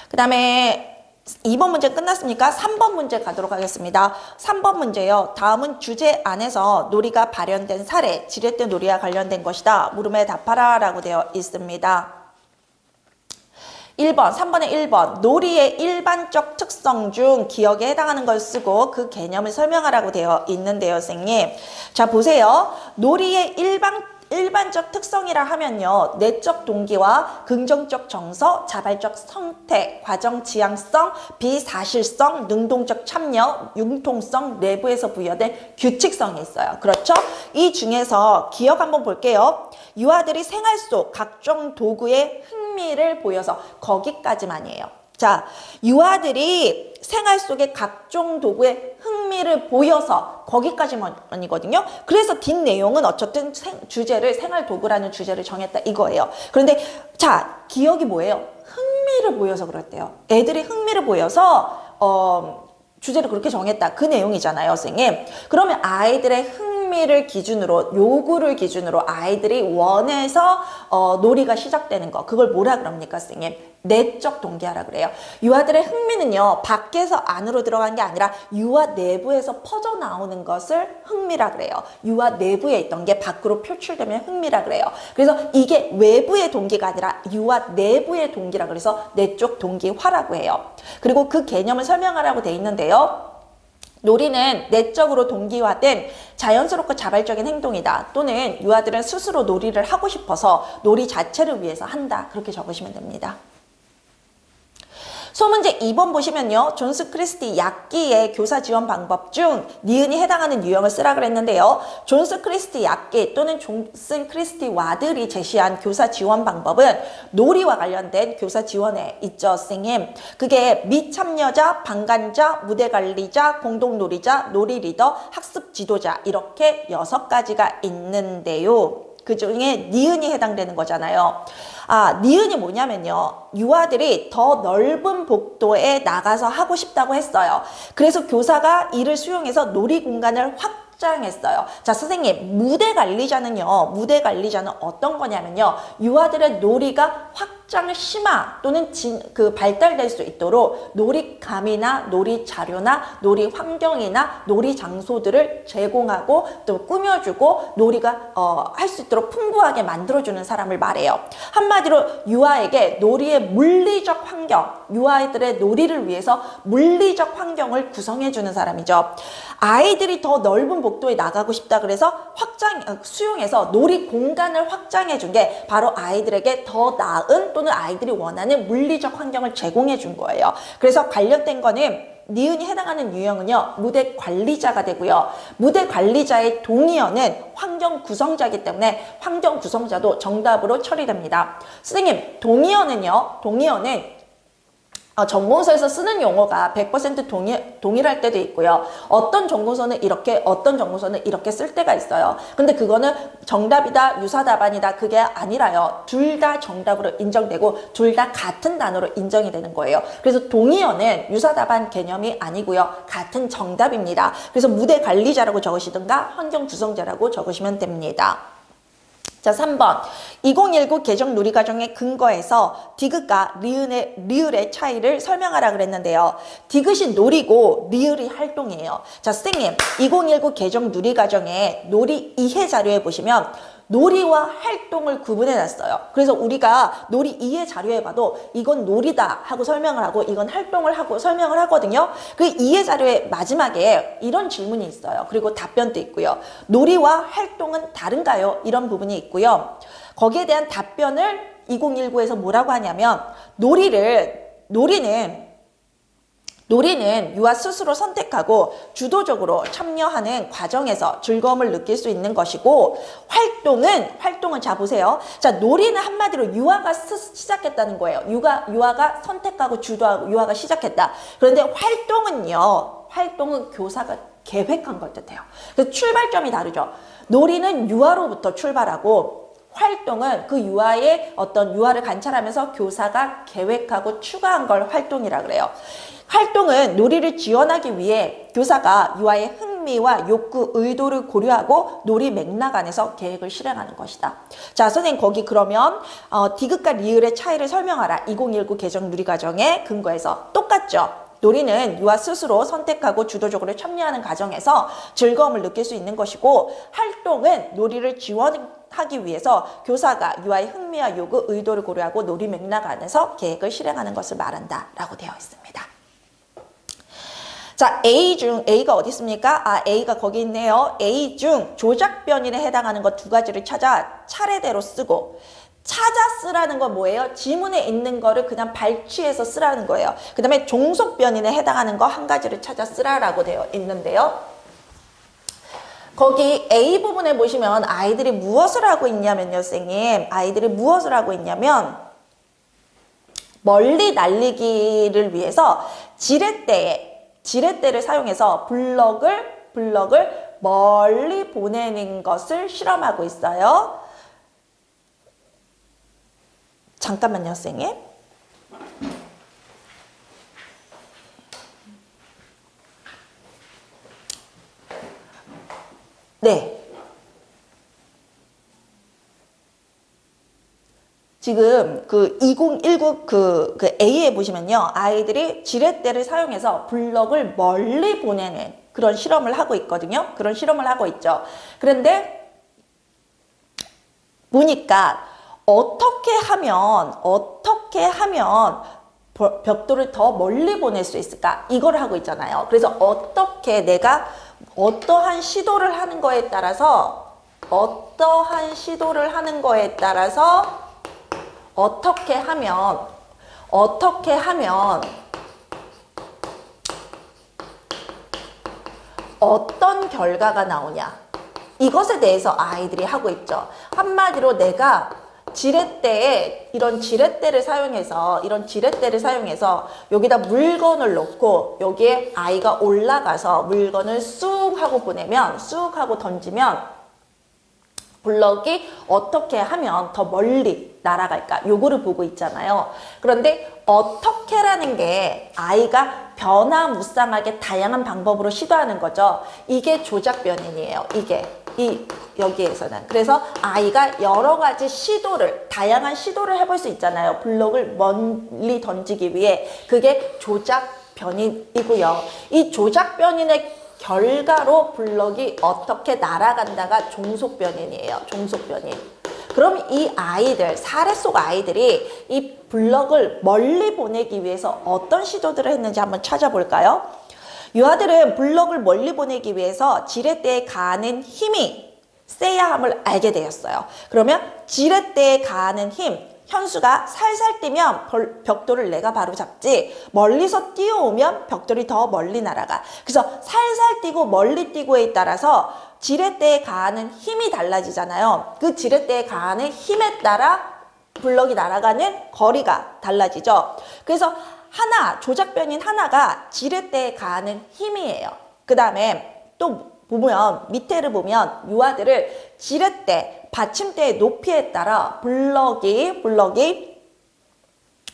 그 다음에 2번 문제 끝났습니까? 3번 문제 가도록 하겠습니다. 3번 문제요. 다음은 주제 안에서 놀이가 발현된 사례, 지렛대 놀이와 관련된 것이다. 물음에 답하라 라고 되어 있습니다. 1번, 3번에 1번. 놀이의 일반적 특성 중 기억에 해당하는 걸 쓰고 그 개념을 설명하라고 되어 있는데요, 선생님. 자, 보세요. 놀이의 일반적 특성이라 하면요, 내적 동기와 긍정적 정서, 자발적 선택, 과정 지향성, 비사실성, 능동적 참여, 융통성, 내부에서 부여된 규칙성이 있어요. 그렇죠? 이 중에서 기억 한번 볼게요. 유아들이 생활 속 각종 도구에 흥미를 보여서 거기까지만이에요. 자, 유아들이 생활 속의 각종 도구에 흥미를 보여서 거기까지만이거든요. 그래서 뒷내용은 어쨌든 주제를 생활 도구라는 주제를 정했다 이거예요. 그런데 자, 기억이 뭐예요? 흥미를 보여서 그랬대요. 애들이 흥미를 보여서 주제를 그렇게 정했다. 그 내용이잖아요, 선생님. 그러면 아이들의 흥미를 기준으로, 요구를 기준으로 아이들이 원해서 놀이가 시작되는 거, 그걸 뭐라 그럽니까, 선생님? 내적 동기화라 그래요. 유아들의 흥미는요, 밖에서 안으로 들어간 게 아니라 유아 내부에서 퍼져나오는 것을 흥미라 그래요. 유아 내부에 있던 게 밖으로 표출되면 흥미라 그래요. 그래서 이게 외부의 동기가 아니라 유아 내부의 동기라 그래서 내적 동기화라고 해요. 그리고 그 개념을 설명하라고 돼 있는데요. 놀이는 내적으로 동기화된 자연스럽고 자발적인 행동이다. 또는 유아들은 스스로 놀이를 하고 싶어서 놀이 자체를 위해서 한다. 그렇게 적으시면 됩니다. 소문제 2번 보시면요. 존스 크리스티 약기의 교사 지원 방법 중 니은이 해당하는 유형을 쓰라 그랬는데요. 존스 크리스티 약기 또는 존스 크리스티 와들이 제시한 교사 지원 방법은 놀이와 관련된 교사 지원에 있죠, 선생님. 그게 미참여자, 방관자, 무대관리자, 공동놀이자, 놀이 리더, 학습 지도자 이렇게 6가지가 있는데요. 그 중에 니은이 해당되는 거잖아요. 아, 니은이 뭐냐면요. 유아들이 더 넓은 복도에 나가서 하고 싶다고 했어요. 그래서 교사가 이를 수용해서 놀이 공간을 확장했어요. 자, 선생님, 무대 관리자는 어떤 거냐면요. 유아들의 놀이가 확장 심화 또는 발달될 수 있도록 놀이감이나 놀이 자료나 놀이 환경이나 놀이 장소들을 제공하고 또 꾸며주고 놀이가 할 수 있도록 풍부하게 만들어주는 사람을 말해요. 한마디로 유아에게 놀이의 물리적 환경, 유아들의 놀이를 위해서 물리적 환경을 구성해주는 사람이죠. 아이들이 더 넓은 복도에 나가고 싶다 그래서 수용해서 놀이 공간을 확장해준 게 바로 아이들에게 더 나은 또는 아이들이 원하는 물리적 환경을 제공해 준 거예요. 그래서 관련된 거는 니은이 해당하는 유형은요. 무대 관리자가 되고요. 무대 관리자의 동의어는 환경 구성자이기 때문에 환경 구성자도 정답으로 처리됩니다. 선생님, 동의어는 전공서에서 쓰는 용어가 100% 동일할 때도 있고요. 어떤 전공서는 이렇게, 어떤 전공서는 이렇게 쓸 때가 있어요. 근데 그거는 정답이다, 유사 답안이다, 그게 아니라요. 둘 다 정답으로 인정되고 둘 다 같은 단어로 인정이 되는 거예요. 그래서 동의어는 유사 답안 개념이 아니고요. 같은 정답입니다. 그래서 무대 관리자라고 적으시든가 환경 구성자라고 적으시면 됩니다. 자, 3번. 2019 개정 누리과정의 근거에서 디귿과 리을의 차이를 설명하라 그랬는데요. 디귿이 놀이고 리을이 활동이에요. 자, 선생님, 2019 개정 누리과정의 놀이 이해 자료에 보시면 놀이와 활동을 구분해 놨어요. 그래서 우리가 놀이 2의 자료에 봐도 이건 놀이다 하고 설명을 하고 이건 활동을 하고 설명을 하거든요. 그 2의 자료의 마지막에 이런 질문이 있어요. 그리고 답변도 있고요. 놀이와 활동은 다른가요? 이런 부분이 있고요. 거기에 대한 답변을 2019에서 뭐라고 하냐면 놀이는 유아 스스로 선택하고 주도적으로 참여하는 과정에서 즐거움을 느낄 수 있는 것이고 활동은 자 보세요. 자, 놀이는 한마디로 유아가 시작했다는 거예요. 유아가 선택하고 주도하고 유아가 시작했다. 그런데 활동은 교사가 계획한 걸 뜻해요. 그래서 출발점이 다르죠. 놀이는 유아로부터 출발하고 활동은 그 유아의 어떤 유아를 관찰하면서 교사가 계획하고 추가한 걸 활동이라 그래요. 활동은 놀이를 지원하기 위해 교사가 유아의 흥미와 욕구, 의도를 고려하고 놀이 맥락 안에서 계획을 실행하는 것이다. 자, 선생님 거기 그러면 디귿과 리을의 차이를 설명하라. 2019 개정 누리과정의 근거에서 똑같죠. 놀이는 유아 스스로 선택하고 주도적으로 참여하는 과정에서 즐거움을 느낄 수 있는 것이고 활동은 놀이를 지원하기 위해서 교사가 유아의 흥미와 요구, 의도를 고려하고 놀이 맥락 안에서 계획을 실행하는 것을 말한다 라고 되어 있습니다. 자, A가 어디 있습니까? 아, A가 거기 있네요. A 중 조작 변인에 해당하는 것 두 가지를 찾아 차례대로 쓰고 찾아 쓰라는 건 뭐예요? 지문에 있는 거를 그냥 발췌해서 쓰라는 거예요. 그 다음에 종속 변인에 해당하는 거 한 가지를 찾아 쓰라라고 되어 있는데요. 거기 A 부분에 보시면 아이들이 무엇을 하고 있냐면요, 선생님. 아이들이 무엇을 하고 있냐면 멀리 날리기를 위해서 지렛대를 사용해서 블럭을 멀리 보내는 것을 실험하고 있어요. 잠깐만요, 선생님. 네. 지금 그 2019 그 A에 보시면요. 아이들이 지렛대를 사용해서 블럭을 멀리 보내는 그런 실험을 하고 있거든요. 그런 실험을 하고 있죠. 그런데 보니까 어떻게 하면 벽돌을 더 멀리 보낼 수 있을까? 이걸 하고 있잖아요. 그래서 어떻게 내가 어떠한 시도를 하는 거에 따라서 어떻게 하면 어떤 결과가 나오냐, 이것에 대해서 아이들이 하고 있죠. 한마디로 내가 이런 지렛대를 사용해서 여기다 물건을 놓고 여기에 아이가 올라가서 물건을 쑥 하고 던지면 블럭이 어떻게 하면 더 멀리 날아갈까? 요거를 보고 있잖아요. 그런데 어떻게라는 게 아이가 변화무쌍하게 다양한 방법으로 시도하는 거죠. 이게 조작 변인이에요. 여기에서는. 그래서 아이가 여러 가지 다양한 시도를 해볼 수 있잖아요. 블럭을 멀리 던지기 위해. 그게 조작 변인이고요. 이 조작 변인의 결과로 블럭이 어떻게 날아간다가 종속 변인이에요. 종속 변인. 그럼 이 아이들, 사례 속 아이들이 이 블럭을 멀리 보내기 위해서 어떤 시도들을 했는지 한번 찾아볼까요? 유아들은 블럭을 멀리 보내기 위해서 지렛대에 가하는 힘이 세야 함을 알게 되었어요. 그러면 지렛대에 가하는 힘, 현수가 살살 뛰면 벽돌을 내가 바로 잡지, 멀리서 뛰어오면 벽돌이 더 멀리 날아가. 그래서 살살 뛰고 멀리 뛰고에 따라서 지렛대에 가하는 힘이 달라지잖아요. 그 지렛대에 가하는 힘에 따라 블럭이 날아가는 거리가 달라지죠. 그래서 조작 변인 하나가 지렛대에 가하는 힘이에요. 그 다음에 또 밑에를 보면 유아들을 지렛대, 받침대의 높이에 따라 블럭이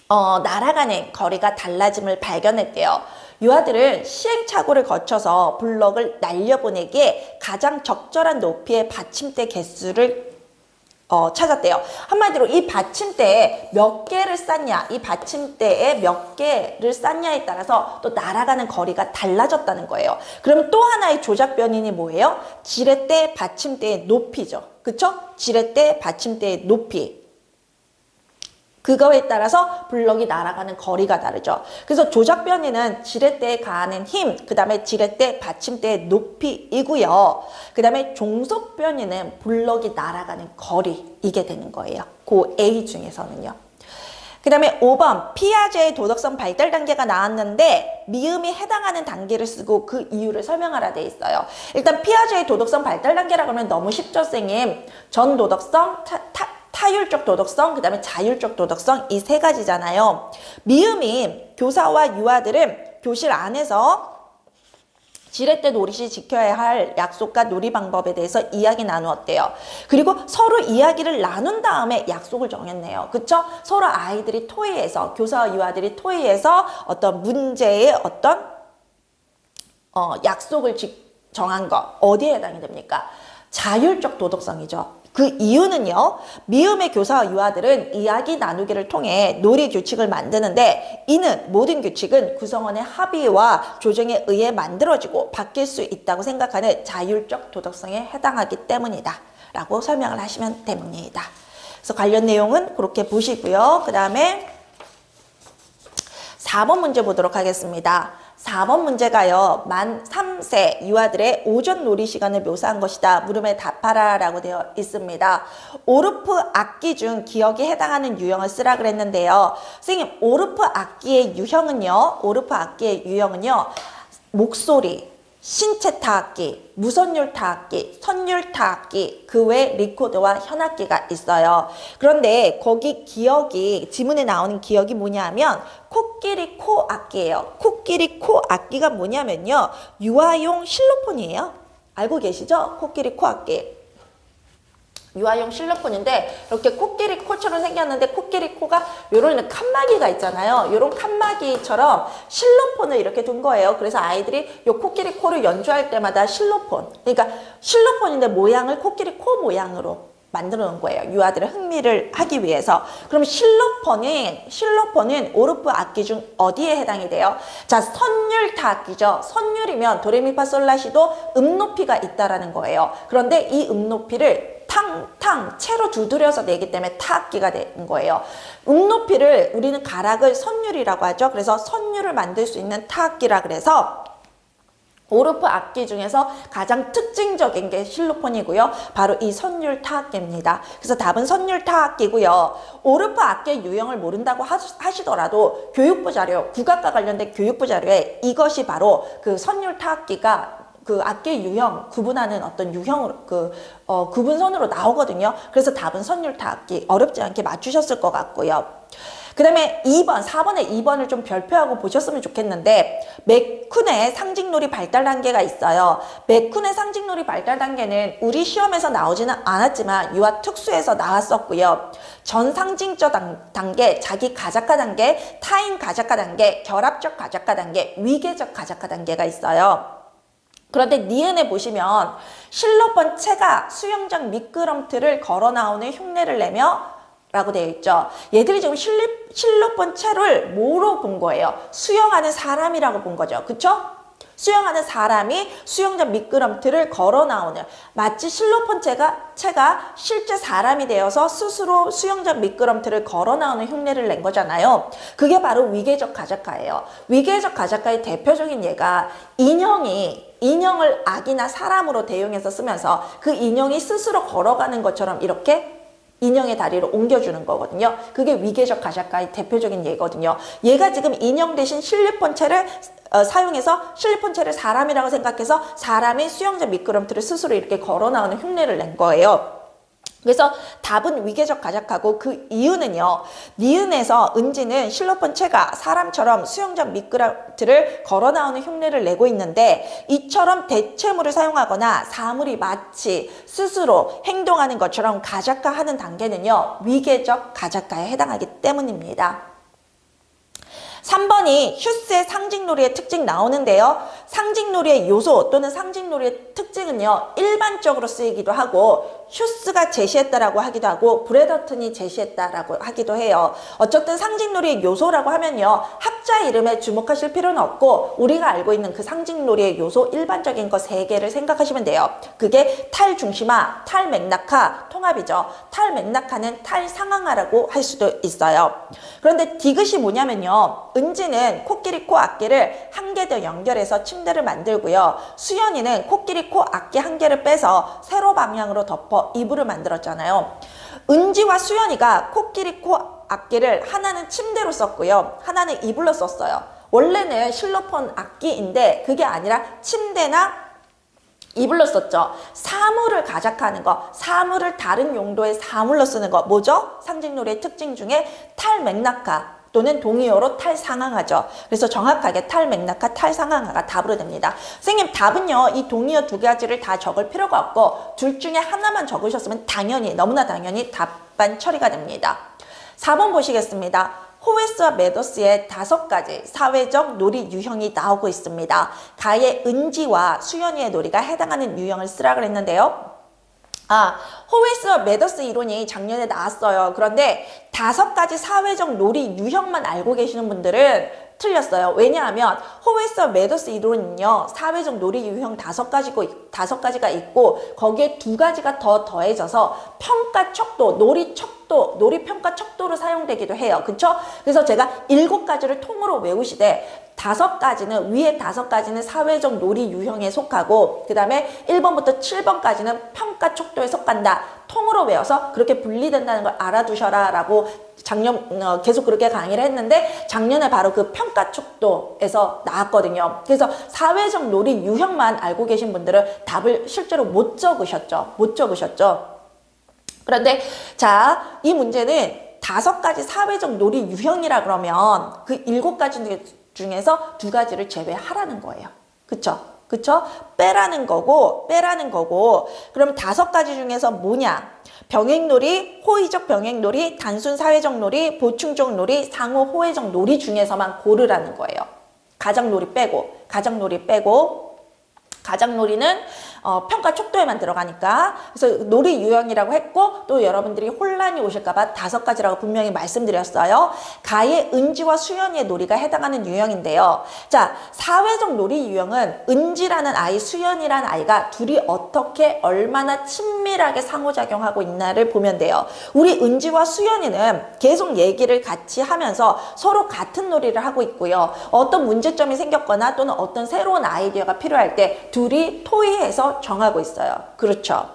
날아가는 거리가 달라짐을 발견했대요. 유아들은 시행착오를 거쳐서 블럭을 날려보내기에 가장 적절한 높이의 받침대 개수를 찾았대요. 한마디로 이 받침대에 몇 개를 쌓냐, 이 받침대에 몇 개를 쌓냐에 따라서 또 날아가는 거리가 달라졌다는 거예요. 그럼 또 하나의 조작 변인이 뭐예요? 지렛대 받침대의 높이죠. 그쵸? 지렛대 받침대의 높이. 그거에 따라서 블럭이 날아가는 거리가 다르죠. 그래서 조작 변이는 지렛대에 가하는 힘, 그 다음에 지렛대 받침대의 높이이고요. 그 다음에 종속 변이는 블럭이 날아가는 거리, 이게 되는 거예요. 그 A 중에서는요. 그 다음에 5번 피아제의 도덕성 발달 단계가 나왔는데 미음이 해당하는 단계를 쓰고 그 이유를 설명하라 돼 있어요. 일단 피아제의 도덕성 발달 단계라고 하면 너무 쉽죠, 선생님. 전 도덕성, 타율적 도덕성, 그 다음에 자율적 도덕성, 이 세 가지잖아요. 미음이 교사와 유아들은 교실 안에서 지렛대 노릇이 지켜야 할 약속과 놀이 방법에 대해서 이야기 나누었대요. 그리고 서로 이야기를 나눈 다음에 약속을 정했네요. 그쵸? 서로 아이들이 토의해서, 교사와 유아들이 토의해서 어떤 문제의 어떤 약속을 정한 거, 어디에 해당이 됩니까? 자율적 도덕성이죠. 그 이유는요, 미음의 교사와 유아들은 이야기 나누기를 통해 놀이 규칙을 만드는데 이는 모든 규칙은 구성원의 합의와 조정에 의해 만들어지고 바뀔 수 있다고 생각하는 자율적 도덕성에 해당하기 때문이다 라고 설명을 하시면 됩니다. 그래서 관련 내용은 그렇게 보시고요. 그 다음에 4번 문제 보도록 하겠습니다. 4번 문제가요. 만 3세 유아들의 오전 놀이 시간을 묘사한 것이다. 물음에 답하라 라고 되어 있습니다. 오르프 악기 중 기억에 해당하는 유형을 쓰라 그랬는데요. 선생님, 오르프 악기의 유형은요. 목소리, 신체 타악기, 무선율 타악기, 선율 타악기, 그 외 리코더와 현악기가 있어요. 그런데 거기 기억이, 지문에 나오는 기억이 뭐냐면 코끼리 코 악기예요. 코끼리 코 악기가 뭐냐면요, 유아용 실로폰이에요. 알고 계시죠? 코끼리 코 악기. 유아용 실로폰인데 이렇게 코끼리 코처럼 생겼는데 코끼리 코가 요런 칸막이가 있잖아요. 요런 칸막이처럼 실로폰을 이렇게 둔 거예요. 그래서 아이들이 요 코끼리 코를 연주할 때마다 실로폰, 그러니까 실로폰인데 모양을 코끼리 코 모양으로 만들어 놓은 거예요. 유아들의 흥미를 하기 위해서. 그럼 실로폰은 오르프 악기 중 어디에 해당이 돼요? 자, 선율 타악기죠. 선율이면 도레미파솔라시도 음높이가 있다라는 거예요. 그런데 이 음높이를 탕탕 채로 두드려서 내기 때문에 타악기가 된 거예요. 음높이를 우리는 가락을 선율이라고 하죠. 그래서 선율을 만들 수 있는 타악기라 그래서 오르프 악기 중에서 가장 특징적인 게 실로폰이고요. 바로 이 선율 타악기입니다. 그래서 답은 선율 타악기고요. 오르프 악기의 유형을 모른다고 하시더라도 교육부 자료, 국악과 관련된 교육부 자료에 이것이 바로 그 선율 타악기가 그 악기의 유형, 구분하는 어떤 유형으로, 구분선으로 나오거든요. 그래서 답은 선율 타악기, 어렵지 않게 맞추셨을 것 같고요. 그 다음에 2번, 4번에 2번을 좀 별표하고 보셨으면 좋겠는데 맥쿤의 상징놀이 발달 단계가 있어요. 맥쿤의 상징놀이 발달 단계는 우리 시험에서 나오지는 않았지만 유아 특수에서 나왔었고요. 전 상징적 단계, 자기 가작화 단계, 타인 가작화 단계, 결합적 가작화 단계, 위계적 가작화 단계가 있어요. 그런데 니은에 보시면 실로폰 채가 수영장 미끄럼틀을 걸어 나오는 흉내를 내며 라고 되어 있죠. 얘들이 지금 실로폰 채를 뭐로 본 거예요? 수영하는 사람이라고 본 거죠. 그쵸? 수영하는 사람이 수영장 미끄럼틀을 걸어 나오는, 마치 실로폰 채가 실제 사람이 되어서 스스로 수영장 미끄럼틀을 걸어 나오는 흉내를 낸 거잖아요. 그게 바로 위계적 가작화예요. 위계적 가작화의 대표적인 예가 인형을 악이나 사람으로 대용해서 쓰면서 그 인형이 스스로 걸어가는 것처럼 이렇게 인형의 다리로 옮겨주는 거거든요. 그게 위계적 가작화의 대표적인 예거든요. 얘가 지금 인형 대신 실리폰체를 사용해서 실리폰체를 사람이라고 생각해서 사람이 수영장 미끄럼틀을 스스로 이렇게 걸어 나오는 흉내를 낸 거예요. 그래서 답은 위계적 가작화고 그 이유는요. 니은에서 은지는 실로폰 채가 사람처럼 수영장 미끄럼틀을 걸어 나오는 흉내를 내고 있는데 이처럼 대체물을 사용하거나 사물이 마치 스스로 행동하는 것처럼 가작화하는 단계는요. 위계적 가작화에 해당하기 때문입니다. 3번이 슈스의 상징놀이의 특징 나오는데요. 상징놀이의 요소 또는 상징놀이의 특징은요. 일반적으로 쓰이기도 하고 휴스가 제시했다라고 하기도 하고 브래더튼이 제시했다라고 하기도 해요. 어쨌든 상징놀이의 요소라고 하면요, 학자 이름에 주목하실 필요는 없고 우리가 알고 있는 그 상징놀이의 요소 일반적인 거 3개를 생각하시면 돼요. 그게 탈중심화, 탈맥락화, 통합이죠. 탈맥락화는 탈상황화라고 할 수도 있어요. 그런데 디귿이 뭐냐면요, 은지는 코끼리 코 악기를 한 개 더 연결해서 침대를 만들고요, 수연이는 코끼리 코 악기 한 개를 빼서 세로 방향으로 덮어 이불을 만들었잖아요. 은지와 수연이가 코끼리 코 악기를 하나는 침대로 썼고요, 하나는 이불로 썼어요. 원래는 실로폰 악기인데 그게 아니라 침대나 이불로 썼죠. 사물을 가작하는 거, 사물을 다른 용도의 사물로 쓰는 거, 뭐죠? 상징놀이의 특징 중에 탈맥락화 또는 동의어로 탈상황하죠. 그래서 정확하게 탈맥락화, 탈상황화가 답으로 됩니다. 선생님, 답은요, 이 동의어 2가지를 다 적을 필요가 없고 둘 중에 하나만 적으셨으면 당연히, 너무나 당연히 답반 처리가 됩니다. 4번 보시겠습니다. 호웨스와 매더스의 5가지 사회적 놀이 유형이 나오고 있습니다. 가의 은지와 수연이의 놀이가 해당하는 유형을 쓰라 그랬는데요. 호웨스와 매더스 이론이 작년에 나왔어요. 그런데 5가지 사회적 놀이 유형만 알고 계시는 분들은 틀렸어요. 왜냐하면 호웨스와 매더스 이론은요, 사회적 놀이 유형 5가지가 있고 거기에 2가지가 더 더해져서 평가 척도, 놀이 척도, 놀이 평가 척도로 사용되기도 해요. 그쵸? 그래서 제가 7가지를 통으로 외우시되 5가지는, 위에 5가지는 사회적 놀이 유형에 속하고 그 다음에 1번부터 7번까지는 평가 척도에 속한다. 통으로 외워서 그렇게 분리된다는 걸 알아두셔라 라고 작년 계속 그렇게 강의를 했는데 작년에 바로 그 평가 척도에서 나왔거든요. 그래서 사회적 놀이 유형만 알고 계신 분들은 답을 실제로 못 적으셨죠. 못 적으셨죠. 그런데 자, 이 문제는 5가지 사회적 놀이 유형이라 그러면 그 7가지 중에서 2가지를 제외하라는 거예요. 그쵸? 그쵸? 빼라는 거고, 그럼 5가지 중에서 뭐냐? 병행놀이, 호의적 병행놀이, 단순 사회적 놀이, 보충적 놀이, 상호 호혜적 놀이 중에서만 고르라는 거예요. 가장놀이 빼고, 가장놀이는 평가 척도에만 들어가니까. 그래서 놀이 유형이라고 했고, 또 여러분들이 혼란이 오실까봐 5가지라고 분명히 말씀드렸어요. 가의 은지와 수연이의 놀이가 해당하는 유형인데요. 자, 사회적 놀이 유형은 은지라는 아이, 수연이라는 아이가 둘이 어떻게 얼마나 친밀하게 상호작용하고 있나를 보면 돼요. 우리 은지와 수연이는 계속 얘기를 같이 하면서 서로 같은 놀이를 하고 있고요. 어떤 문제점이 생겼거나 또는 어떤 새로운 아이디어가 필요할 때 둘이 토의해서 정하고 있어요. 그렇죠?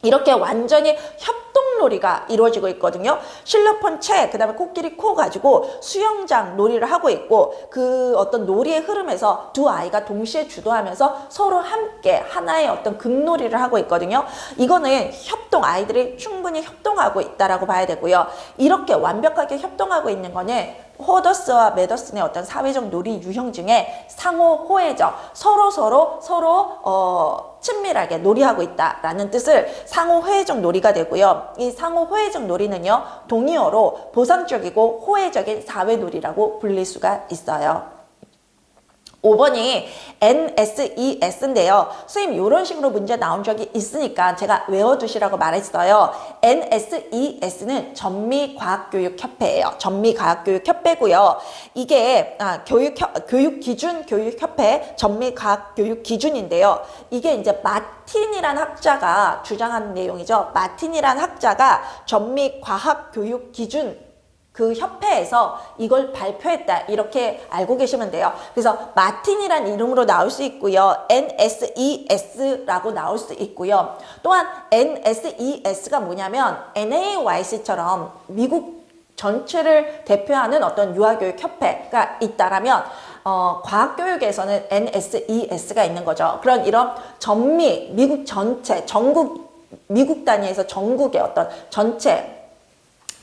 이렇게 완전히 협동놀이가 이루어지고 있거든요. 실로폰 책, 그 다음에 코끼리 코 가지고 수영장 놀이를 하고 있고 그 어떤 놀이의 흐름에서 두 아이가 동시에 주도하면서 서로 함께 하나의 어떤 극놀이를 하고 있거든요. 이거는 협동, 아이들이 충분히 협동하고 있다라고 봐야 되고요. 이렇게 완벽하게 협동하고 있는 거는 호더스와 매더슨의 어떤 사회적 놀이 유형 중에 상호 호혜적, 서로 친밀하게 놀이하고 있다라는 뜻을 상호 호혜적 놀이가 되고요. 이 상호 호혜적 놀이는요, 동의어로 보상적이고 호혜적인 사회놀이라고 불릴 수가 있어요. 5번이 NSES인데요. 선생님, 이런 식으로 문제 나온 적이 있으니까 제가 외워두시라고 말했어요. NSES는 전미과학교육협회예요. 전미과학교육협회고요. 이게 교육기준교육협회 전미과학교육기준인데요. 이게 이제 마틴이라는 학자가 주장하는 내용이죠. 마틴이라는 학자가 전미과학교육기준 그 협회에서 이걸 발표했다, 이렇게 알고 계시면 돼요. 그래서 마틴이란 이름으로 나올 수 있고요. NSES라고 나올 수 있고요. 또한 NSES가 뭐냐면 NAYC처럼 미국 전체를 대표하는 어떤 유아교육협회가 있다라면 과학교육에서는 NSES가 있는 거죠. 그런 이런 전미, 미국 전체, 전국, 미국 단위에서 전국의 어떤 전체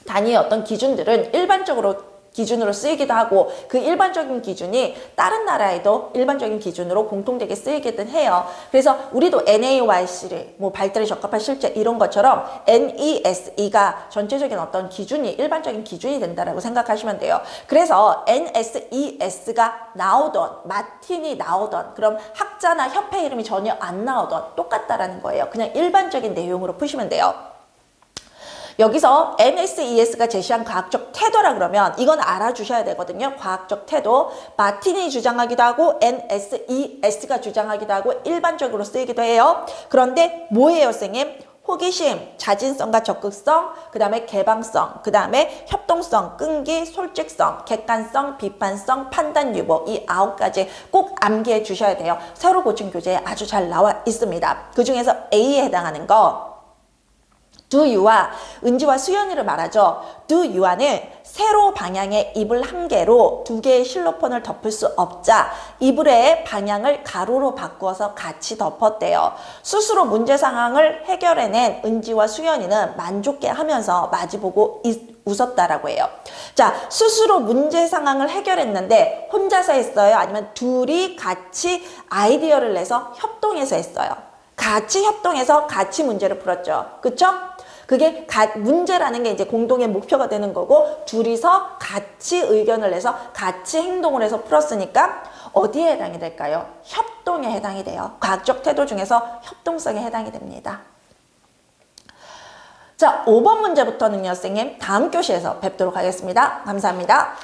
단위의 어떤 기준들은 일반적으로 기준으로 쓰이기도 하고 그 일반적인 기준이 다른 나라에도 일반적인 기준으로 공통되게 쓰이기도 해요. 그래서 우리도 NAYC, 뭐 발달에 적합한 실제 이런 것처럼 NESE가 전체적인 어떤 기준이 일반적인 기준이 된다라고 생각하시면 돼요. 그래서 NSES가 나오던 마틴이 나오던 그럼 학자나 협회 이름이 전혀 안 나오던 똑같다라는 거예요. 그냥 일반적인 내용으로 푸시면 돼요. 여기서 NSES가 제시한 과학적 태도라 그러면 이건 알아주셔야 되거든요. 과학적 태도. 마틴이 주장하기도 하고 NSES가 주장하기도 하고 일반적으로 쓰이기도 해요. 그런데 뭐예요, 선생님? 호기심, 자진성과 적극성, 그 다음에 개방성, 그 다음에 협동성, 끈기, 솔직성, 객관성, 비판성, 판단 유보 이 9가지 꼭 암기해 주셔야 돼요. 새로 고침 교재에 아주 잘 나와 있습니다. 그 중에서 A에 해당하는 거 do you와 은지와 수연이를 말하죠. do you와는 세로 방향의 이불 한 개로 두 개의 실로폰을 덮을 수 없자 이불의 방향을 가로로 바꾸어서 같이 덮었대요. 스스로 문제 상황을 해결해낸 은지와 수연이는 만족해 하면서 마주보고 웃었다라고 해요. 자, 스스로 문제 상황을 해결했는데 혼자서 했어요? 아니면 둘이 같이 아이디어를 내서 협동해서 했어요? 같이 협동해서 같이 문제를 풀었죠. 그쵸? 그게 문제라는 게 이제 공동의 목표가 되는 거고 둘이서 같이 의견을 내서 같이 행동을 해서 풀었으니까 어디에 해당이 될까요? 협동에 해당이 돼요. 과학적 태도 중에서 협동성에 해당이 됩니다. 자, 5번 문제부터는요, 선생님 다음 교시에서 뵙도록 하겠습니다. 감사합니다.